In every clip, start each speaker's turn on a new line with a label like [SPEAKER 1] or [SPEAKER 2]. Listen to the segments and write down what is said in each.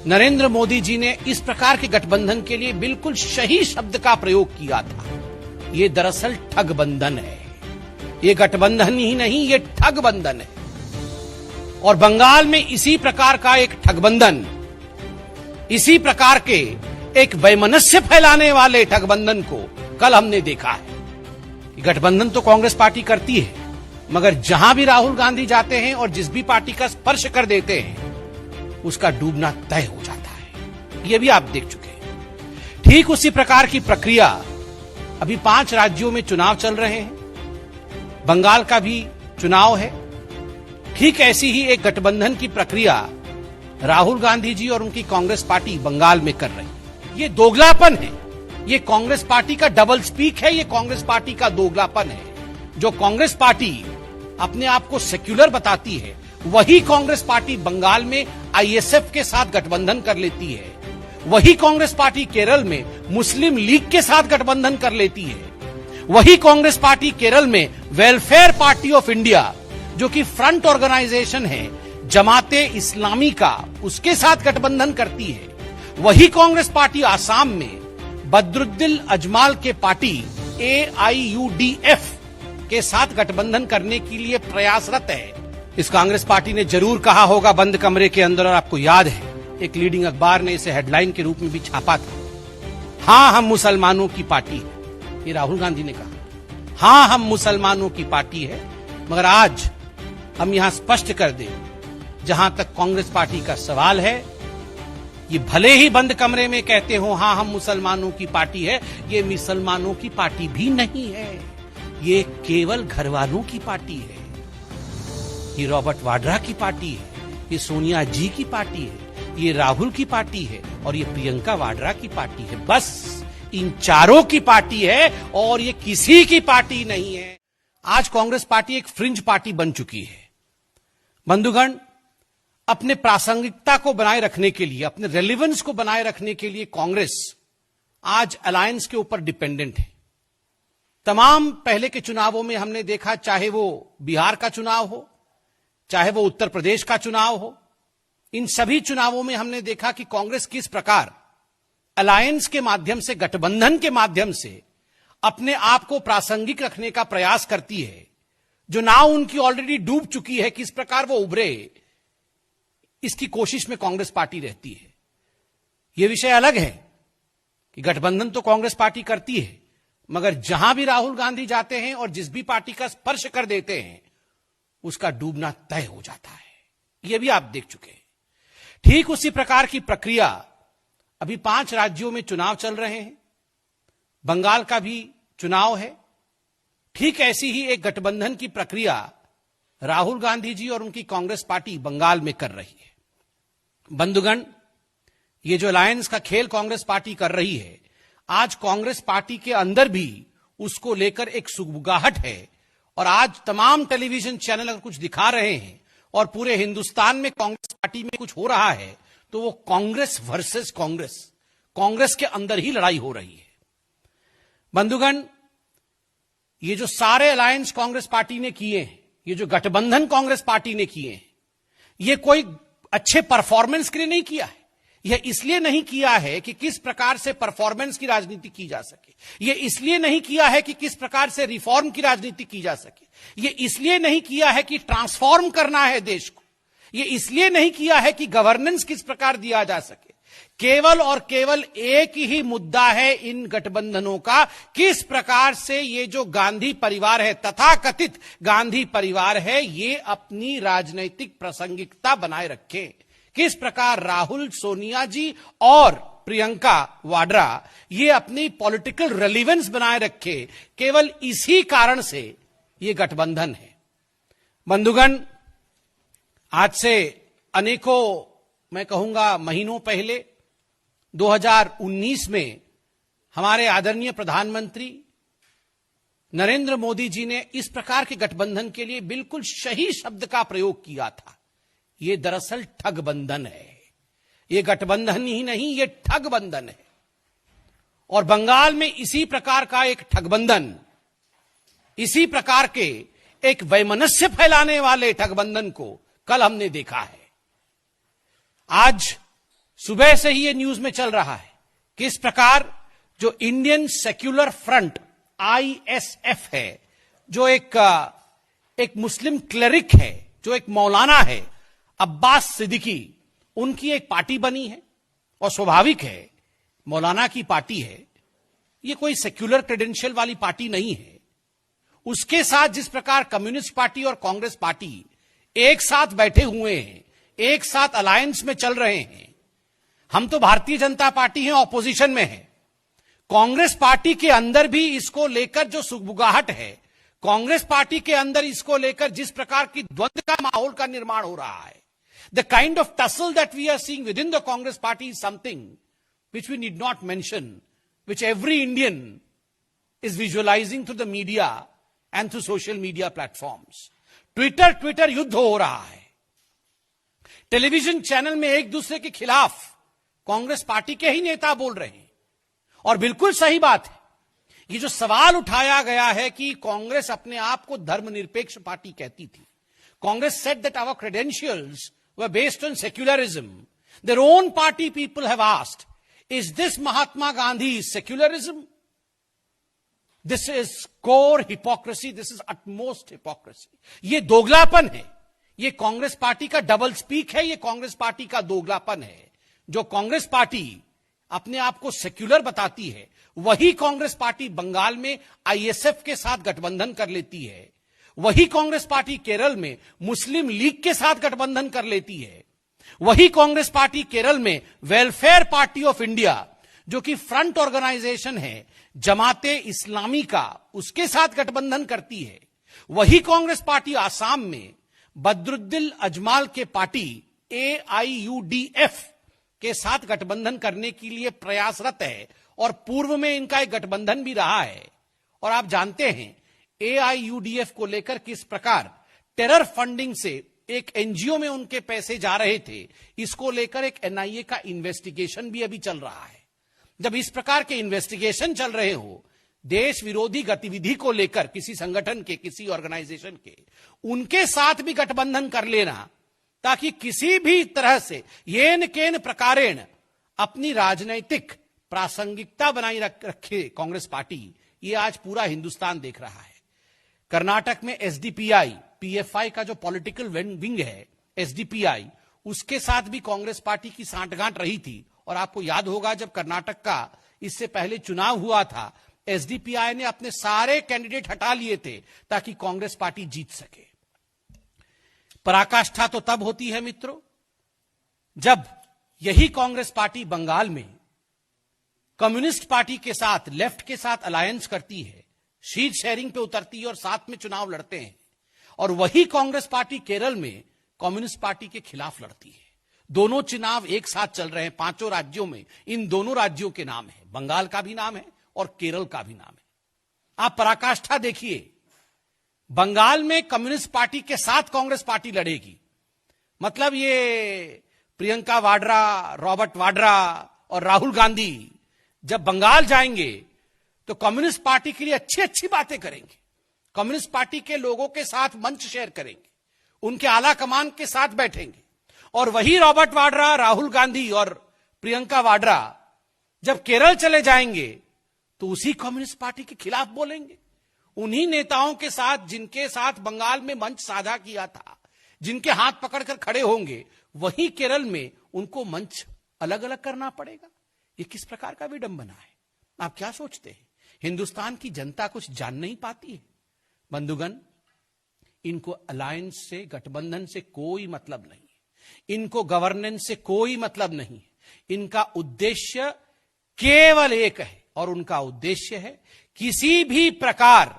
[SPEAKER 1] नरेंद्र मोदी जी ने इस प्रकार के गठबंधन के लिए बिल्कुल सही शब्द का प्रयोग किया था। ये दरअसल ठगबंधन है। ये गठबंधन ही नहीं, ये ठगबंधन है। और बंगाल में इसी प्रकार का एक ठगबंधन, इसी प्रकार के एक वैमनस्य फैलाने वाले ठगबंधन को कल हमने देखा है। गठबंधन तो कांग्रेस पार्टी करती है, मगर जहां भी राहुल गांधी जाते हैं और जिस भी पार्टी का स्पर्श कर देते हैं, उसका डूबना तय हो जाता है। यह भी आप देख चुके हैं। ठीक उसी प्रकार की प्रक्रिया अभी 5 राज्यों में चुनाव चल रहे हैं। बंगाल का भी चुनाव है। ठीक ऐसी ही एक गठबंधन की प्रक्रिया राहुल गांधी जी और उनकी कांग्रेस पार्टी बंगाल में कर रही है। ये दोगलापन है। ये कांग्रेस पार्टी का डबल स्पीक है। ये कांग्रेस पार्टी का दोगलापन है। जो कांग्रेस पार्टी अपने आप को सेक्युलर बताती है, वही कांग्रेस पार्टी बंगाल में आईएसएफ के साथ गठबंधन कर लेती है। वही कांग्रेस पार्टी केरल में मुस्लिम लीग के साथ गठबंधन कर लेती है। वही कांग्रेस पार्टी केरल में वेलफेयर पार्टी ऑफ इंडिया, जो कि फ्रंट ऑर्गेनाइजेशन है जमाते इस्लामी का, उसके साथ गठबंधन करती है। वही कांग्रेस पार्टी आसाम में बद्रुद्दीन अजमाल के पार्टी AIUDF के साथ गठबंधन करने के लिए प्रयासरत है। इस कांग्रेस पार्टी ने जरूर कहा होगा बंद कमरे के अंदर, और आपको याद है एक लीडिंग अखबार ने इसे हेडलाइन के रूप में भी छापा था, हां हम मुसलमानों की पार्टी है। ये राहुल गांधी ने कहा, हां हम मुसलमानों की पार्टी है। मगर आज हम यहां स्पष्ट कर दें, जहां तक कांग्रेस पार्टी का सवाल है, ये भले ही बंद कमरे में कहते हो हां हम मुसलमानों की पार्टी है, ये मुसलमानों की पार्टी भी नहीं है। ये केवल घरवालों की पार्टी है। ये रॉबर्ट वाड्रा की पार्टी है। ये सोनिया जी की पार्टी है। ये राहुल की पार्टी है और ये प्रियंका वाड्रा की पार्टी है। बस इन चारों की पार्टी है और ये किसी की पार्टी नहीं है। आज कांग्रेस पार्टी एक फ्रिंज पार्टी बन चुकी है। बंधुगण, अपने प्रासंगिकता को बनाए रखने के लिए, अपने रेलेवेंस को बनाए रखने के लिए कांग्रेस आज अलायंस के ऊपर डिपेंडेंट है। तमाम पहले के चुनावों में हमने देखा, चाहे वो बिहार का चुनाव हो, चाहे वो उत्तर प्रदेश का चुनाव हो, इन सभी चुनावों में हमने देखा कि कांग्रेस किस प्रकार अलायंस के माध्यम से, गठबंधन के माध्यम से अपने आप को प्रासंगिक रखने का प्रयास करती है। जो नाव उनकी ऑलरेडी डूब चुकी है, किस प्रकार वो उभरे, इसकी कोशिश में कांग्रेस पार्टी रहती है। यह विषय अलग है कि गठबंधन तो कांग्रेस पार्टी करती है, मगर जहां भी राहुल गांधी जाते हैं और जिस भी पार्टी का स्पर्श कर देते हैं, उसका डूबना तय हो जाता है। यह भी आप देख चुके हैं। ठीक उसी प्रकार की प्रक्रिया अभी 5 राज्यों में चुनाव चल रहे हैं। बंगाल का भी चुनाव है। ठीक ऐसी ही एक गठबंधन की प्रक्रिया राहुल गांधी जी और उनकी कांग्रेस पार्टी बंगाल में कर रही है। बंधुगण, ये जो अलायंस का खेल कांग्रेस पार्टी कर रही है, आज कांग्रेस पार्टी के अंदर भी उसको लेकर एक सुगबुगाहट है। और आज तमाम टेलीविजन चैनल अगर कुछ दिखा रहे हैं और पूरे हिंदुस्तान में कांग्रेस पार्टी में कुछ हो रहा है, तो वो कांग्रेस वर्सेस कांग्रेस, कांग्रेस के अंदर ही लड़ाई हो रही है। बंधुगण, ये जो सारे अलायंस कांग्रेस पार्टी ने किए हैं, ये जो गठबंधन कांग्रेस पार्टी ने किए हैं, ये कोई अच्छे परफॉर्मेंस के लिए नहीं किया है। यह इसलिए नहीं किया है कि किस प्रकार से परफॉर्मेंस की राजनीति की जा सके। यह इसलिए नहीं किया है कि किस प्रकार से रिफॉर्म की राजनीति की जा सके। यह इसलिए नहीं किया है कि ट्रांसफॉर्म करना है देश को। यह इसलिए नहीं किया है कि गवर्नेंस किस प्रकार दिया जा सके। केवल और केवल एक ही मुद्दा है इन गठबंधनों का, किस प्रकार से ये जो गांधी परिवार है, तथाकथित गांधी परिवार है, ये अपनी राजनैतिक प्रासंगिकता बनाए रखे। किस प्रकार राहुल, सोनिया जी और प्रियंका वाड्रा ये अपनी पॉलिटिकल रेलेवेंस बनाए रखे। केवल इसी कारण से ये गठबंधन है। बंधुगण, आज से अनेकों, मैं कहूंगा महीनों पहले 2019 में हमारे आदरणीय प्रधानमंत्री नरेंद्र मोदी जी ने इस प्रकार के गठबंधन के लिए बिल्कुल सही शब्द का प्रयोग किया था। ये दरअसल ठगबंधन है। ये गठबंधन ही नहीं, ये ठगबंधन है। और बंगाल में इसी प्रकार का एक ठगबंधन, इसी प्रकार के एक वैमनस्य फैलाने वाले ठगबंधन को कल हमने देखा है। आज सुबह से ही ये न्यूज में चल रहा है कि इस प्रकार जो इंडियन सेक्युलर फ्रंट ISF है, जो एक मुस्लिम क्लेरिक है, जो एक मौलाना है अब्बास सिद्दीकी, उनकी एक पार्टी बनी है। और स्वाभाविक है, मौलाना की पार्टी है, ये कोई सेक्युलर क्रेडेंशियल वाली पार्टी नहीं है। उसके साथ जिस प्रकार कम्युनिस्ट पार्टी और कांग्रेस पार्टी एक साथ बैठे हुए हैं, एक साथ अलायंस में चल रहे हैं। हम तो भारतीय जनता पार्टी हैं, ऑपोजिशन में है। कांग्रेस पार्टी के अंदर भी इसको लेकर जो सुगबुगाहट है, कांग्रेस पार्टी के अंदर इसको लेकर जिस प्रकार की द्वंद्व का माहौल का निर्माण हो रहा है, the kind of tussle that we are seeing within the Congress party is something which we need not mention, which every Indian is visualizing through the media and through social media platforms. Twitter युद्ध हो रहा है। Television channel में एक दूसरे के खिलाफ Congress party के ही नेता बोल रहे हैं। और बिल्कुल सही बात है, ये जो सवाल उठाया गया है कि कांग्रेस अपने आप को धर्मनिरपेक्ष पार्टी कहती थी। Congress said that our credentials were based on secularism. Their own party people have asked, is this Mahatma Gandhi's secularism? This is core hypocrisy. This is utmost hypocrisy. ये दोगलापन है, ये कांग्रेस पार्टी का डबल स्पीक है, ये Congress party का दोगलापन है। जो Congress party अपने आप को सेक्युलर बताती है, वही कांग्रेस पार्टी बंगाल में ISF के साथ गठबंधन कर लेती है। वही कांग्रेस पार्टी केरल में मुस्लिम लीग के साथ गठबंधन कर लेती है। वही कांग्रेस पार्टी केरल में वेलफेयर पार्टी ऑफ इंडिया, जो कि फ्रंट ऑर्गेनाइजेशन है जमाते इस्लामी का, उसके साथ गठबंधन करती है। वही कांग्रेस पार्टी आसाम में बदरुद्दीन अजमाल के पार्टी AIUDF के साथ गठबंधन करने के लिए प्रयासरत है, और पूर्व में इनका एक गठबंधन भी रहा है। और आप जानते हैं AIUDF को लेकर किस प्रकार टेरर फंडिंग से एक NGO में उनके पैसे जा रहे थे, इसको लेकर एक NIA का इन्वेस्टिगेशन भी अभी चल रहा है। जब इस प्रकार के इन्वेस्टिगेशन चल रहे हो, देश विरोधी गतिविधि को लेकर किसी संगठन के, किसी ऑर्गेनाइजेशन के, उनके साथ भी गठबंधन कर लेना, ताकि किसी भी तरह से येन केन प्रकारेण अपनी राजनैतिक प्रासंगिकता बनाई रखे कांग्रेस पार्टी, ये आज पूरा हिंदुस्तान देख रहा है। कर्नाटक में SDPI, PFI का जो पॉलिटिकल विंग है SDPI, उसके साथ भी कांग्रेस पार्टी की सांठगांठ रही थी। और आपको याद होगा, जब कर्नाटक का इससे पहले चुनाव हुआ था, SDPI ने अपने सारे कैंडिडेट हटा लिए थे ताकि कांग्रेस पार्टी जीत सके। पराकाष्ठा तो तब होती है मित्रों, जब यही कांग्रेस पार्टी बंगाल में कम्युनिस्ट पार्टी के साथ, लेफ्ट के साथ अलायंस करती है, सीट शेयरिंग पे उतरती है और साथ में चुनाव लड़ते हैं। और वही कांग्रेस पार्टी केरल में कम्युनिस्ट पार्टी के खिलाफ लड़ती है। दोनों चुनाव एक साथ चल रहे हैं 5 राज्यों में। इन दोनों राज्यों के नाम है, बंगाल का भी नाम है और केरल का भी नाम है। आप पराकाष्ठा देखिए, बंगाल में कम्युनिस्ट पार्टी के साथ कांग्रेस पार्टी लड़ेगी। मतलब ये प्रियंका वाड्रा, रॉबर्ट वाड्रा और राहुल गांधी जब बंगाल जाएंगे तो कम्युनिस्ट पार्टी के लिए अच्छी अच्छी बातें करेंगे, कम्युनिस्ट पार्टी के लोगों के साथ मंच शेयर करेंगे, उनके आला कमान के साथ बैठेंगे। और वही रॉबर्ट वाड्रा, राहुल गांधी और प्रियंका वाड्रा जब केरल चले जाएंगे तो उसी कम्युनिस्ट पार्टी के खिलाफ बोलेंगे। उन्हीं नेताओं के साथ जिनके साथ बंगाल में मंच साझा किया था, जिनके हाथ पकड़कर खड़े होंगे, वही केरल में उनको मंच अलग अलग करना पड़ेगा। ये किस प्रकार का विडंबना है? आप क्या सोचते हैं? हिंदुस्तान की जनता कुछ जान नहीं पाती है? बंधुगण, इनको अलायंस से, गठबंधन से कोई मतलब नहीं है। इनको गवर्नेंस से कोई मतलब नहीं है। इनका उद्देश्य केवल एक है, और उनका उद्देश्य है किसी भी प्रकार,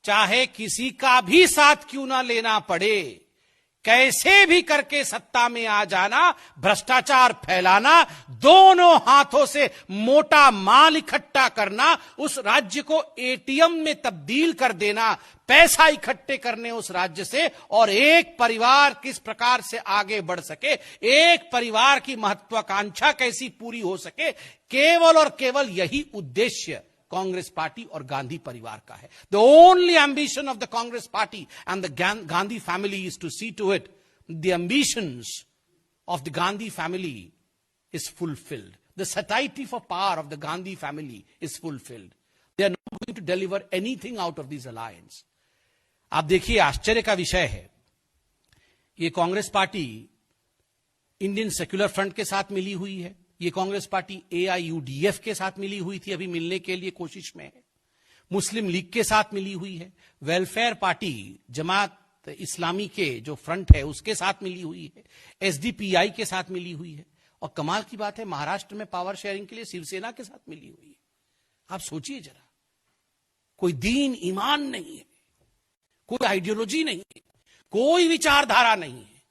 [SPEAKER 1] चाहे किसी का भी साथ क्यों ना लेना पड़े, कैसे भी करके सत्ता में आ जाना, भ्रष्टाचार फैलाना, दोनों हाथों से मोटा माल इकट्ठा करना, उस राज्य को ATM में तब्दील कर देना, पैसा इकट्ठे करने उस राज्य से, और एक परिवार किस प्रकार से आगे बढ़ सके, एक परिवार की महत्वाकांक्षा कैसी पूरी हो सके, केवल और केवल यही उद्देश्य कांग्रेस पार्टी और गांधी परिवार का है। The only ambition of the Congress party and the Gandhi family is to see to it the ambitions of the Gandhi family is fulfilled. The satiety for power of the Gandhi family is fulfilled. They are not going to deliver anything out of this alliance. आप देखिए, आश्चर्य का विषय है, ये Congress party Indian secular front के साथ मिली हुई है, ये कांग्रेस पार्टी AIUDF के साथ मिली हुई थी, अभी मिलने के लिए कोशिश में है, मुस्लिम लीग के साथ मिली हुई है, वेलफेयर पार्टी जमात इस्लामी के जो फ्रंट है उसके साथ मिली हुई है, SDPI के साथ मिली हुई है, और कमाल की बात है महाराष्ट्र में पावर शेयरिंग के लिए शिवसेना के साथ मिली हुई है। आप सोचिए जरा, कोई दीन ईमान नहीं है, कोई आइडियोलॉजी नहीं है, कोई विचारधारा नहीं है।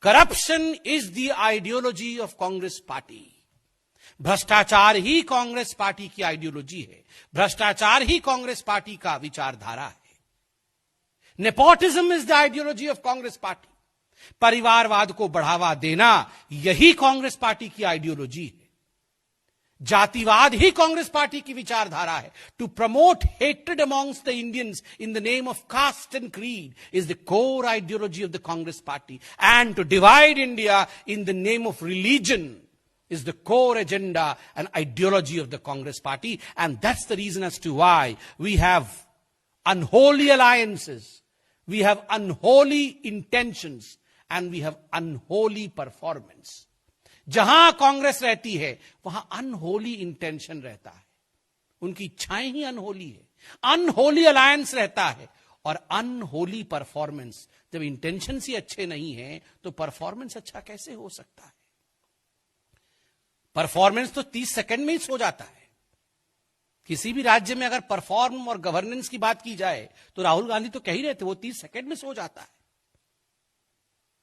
[SPEAKER 1] Corruption is the ideology of Congress party. भ्रष्टाचार ही कांग्रेस पार्टी की आइडियोलॉजी है, भ्रष्टाचार ही कांग्रेस पार्टी का विचारधारा है। Nepotism is the ideology of Congress party. परिवारवाद को बढ़ावा देना यही कांग्रेस पार्टी की आइडियोलॉजी है। जातिवाद ही कांग्रेस पार्टी की विचारधारा है। To promote hatred amongst the Indians in the name of caste and creed is the core ideology of the Congress party, and to divide India in the name of religion is the core agenda and ideology of the Congress party, and that's the reason as to why we have unholy alliances, we have unholy intentions, and we have unholy performance. जहां कांग्रेस रहती है वहां unholy intention रहता है, उनकी इच्छाएं ही unholy है, unholy alliance रहता है और अनहोली परफॉर्मेंस। जब इंटेंशन ही अच्छे नहीं है तो परफॉर्मेंस अच्छा कैसे हो सकता है? परफॉर्मेंस तो 30 सेकंड में ही सो जाता है। किसी भी राज्य में अगर परफॉर्म और गवर्नेंस की बात की जाए तो राहुल गांधी तो कह ही रहे थे वो 30 सेकंड में सो जाता है,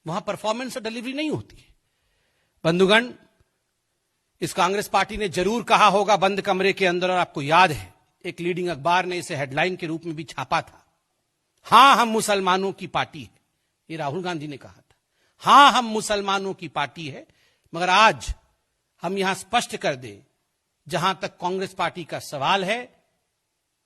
[SPEAKER 1] वहां परफॉर्मेंस और डिलीवरी नहीं होती है। बंधुगण, इस कांग्रेस पार्टी ने जरूर कहा होगा बंद कमरे के अंदर, और आपको याद है एक लीडिंग अखबार ने इसे हेडलाइन के रूप में भी छापा था, हां हम मुसलमानों की पार्टी है। ये राहुल गांधी ने कहा था, हां हम मुसलमानों की पार्टी है। मगर आज हम यहां स्पष्ट कर दें, जहां तक कांग्रेस पार्टी का सवाल है,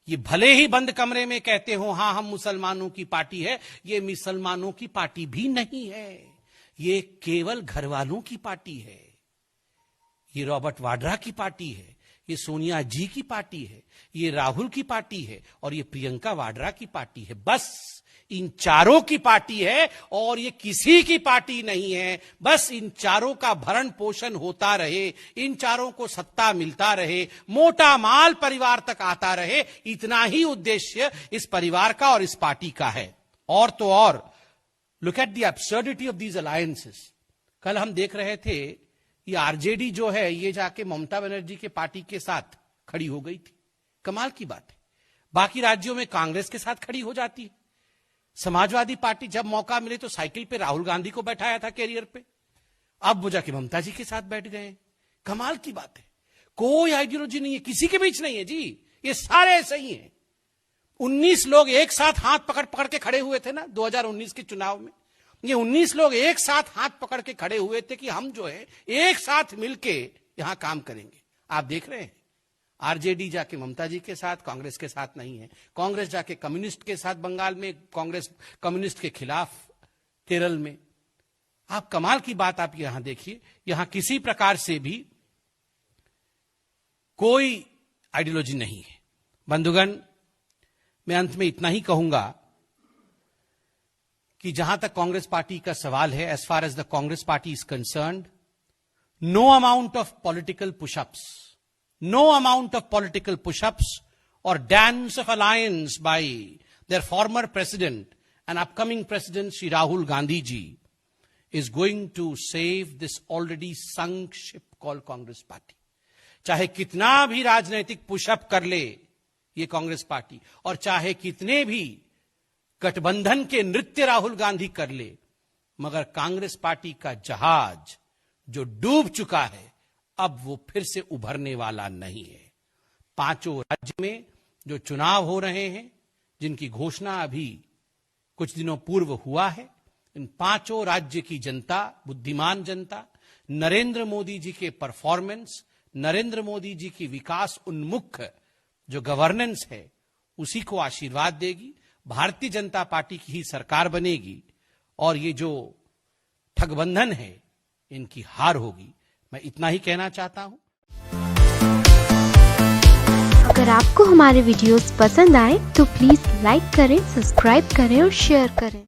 [SPEAKER 1] ये भले ही बंद कमरे में कहते हो हां हम मुसलमानों की पार्टी है, ये मुसलमानों की पार्टी भी नहीं है, ये केवल घर वालों की पार्टी है। ये रॉबर्ट वाड्रा की पार्टी है, ये सोनिया जी की पार्टी है, ये राहुल की पार्टी है और ये प्रियंका वाड्रा की पार्टी है। बस इन चारों की पार्टी है और ये किसी की पार्टी नहीं है। बस इन चारों का भरण पोषण होता रहे, इन चारों को सत्ता मिलता रहे, मोटा माल परिवार तक आता रहे, इतना ही उद्देश्य इस परिवार का और इस पार्टी का है। और तो और, look at the absurdity of these alliances. कल हम देख रहे थे ये आरजेडी जो है ये जाके ममता बनर्जी के पार्टी के साथ खड़ी हो गई थी। कमाल की बात है, बाकी राज्यों में कांग्रेस के साथ खड़ी हो जाती है। समाजवादी पार्टी जब मौका मिले तो साइकिल पे राहुल गांधी को बैठाया था कैरियर पे, अब वो जाके ममता जी के साथ बैठ गए। कमाल की बात है, कोई आइडियोलॉजी नहीं है, किसी के बीच नहीं है जी, ये सारे ऐसे ही हैं। 19 लोग एक साथ हाथ पकड़ पकड़ के खड़े हुए थे ना 2019 के चुनाव में, ये 19 लोग एक साथ हाथ पकड़ के खड़े हुए थे कि हम जो है एक साथ मिलके यहां काम करेंगे। आप देख रहे हैं आरजेडी जाके ममता जी के साथ, कांग्रेस के साथ नहीं है। कांग्रेस जाके कम्युनिस्ट के साथ बंगाल में, कांग्रेस कम्युनिस्ट के खिलाफ केरल में। आप कमाल की बात आप यहां देखिए, यहां किसी प्रकार से भी कोई आइडियोलॉजी नहीं है। बंधुगण, मैं अंत में इतना ही कहूंगा कि जहां तक कांग्रेस पार्टी का सवाल है, as far as the Congress party is concerned, no amount of political pushups, no amount of political push-ups or dance of alliance by their former president and upcoming president Shri Rahul Gandhi ji is going to save this already sunk ship called Congress party. चाहे कितना भी राजनीतिक pushup कर ले ये Congress party, और चाहे कितने भी गठबंधन के नृत्य राहुल गांधी कर ले, मगर कांग्रेस पार्टी का जहाज जो डूब चुका है अब वो फिर से उभरने वाला नहीं है। 5 राज्य में जो चुनाव हो रहे हैं, जिनकी घोषणा अभी कुछ दिनों पूर्व हुआ है, इन 5 राज्य की जनता, बुद्धिमान जनता, नरेंद्र मोदी जी के परफॉर्मेंस, नरेंद्र मोदी जी की विकास उन्मुख जो गवर्नेंस है उसी को आशीर्वाद देगी। भारतीय जनता पार्टी की ही सरकार बनेगी और ये जो ठगबंधन है इनकी हार होगी। मैं इतना ही कहना चाहता हूं।
[SPEAKER 2] अगर आपको हमारे वीडियोस पसंद आए तो प्लीज लाइक करें, सब्सक्राइब करें और शेयर करें।